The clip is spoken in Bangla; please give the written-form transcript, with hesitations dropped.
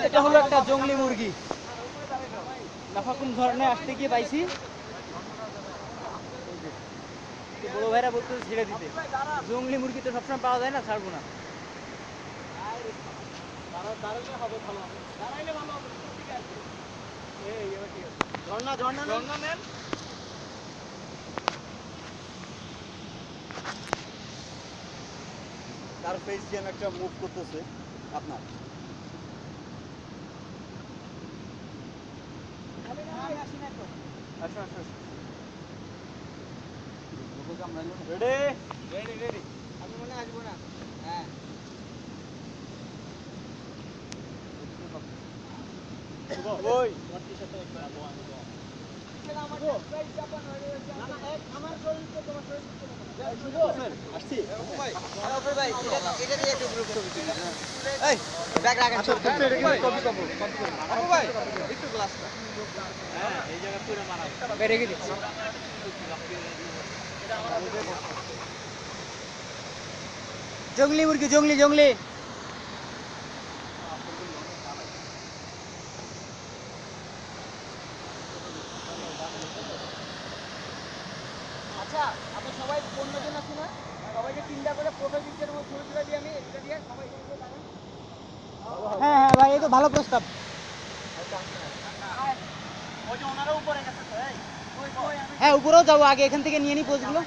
এটা হলো একটা জংলি মুরগি, নাফা কোন ধরনের আসতে গিয়ে পাইছি। বড় ভাইরা বলতে ছেড়ে দিতে, জংলি মুরগি তো সবসময় পাওয়া যায় না, ছাড়বো না। তার ফেস যেন একটা মুভ করতেছে আপনার। রেডি, আমি মনে আসবো না। হ্যাঁ, ওই আসছি ভাই, এটা দিয়ে একটু গ্রুপ ছবি তুলি। এই ব্যাগ রাখেন, কপি ভাই একটু গ্লাসটা। হ্যাঁ, এই জায়গা পুরো মারা রেখে দিচ্ছি। জংলি মুরগি, জংলি জংলি। আচ্ছা, আমরা সবাই 15 জন আছি না, সবাইকে 3টা করে প্রোফাইল পিকচারের মধ্যে ছবি তুলে দিই আমি, এটা দিয়ে সবাই। হ্যাঁ হ্যাঁ ভাই, এই তো ভালো প্রস্তাব। হ্যাঁ, উপরেও যাবো, আগে এখান থেকে নিয়ে নিই পোজগুলো।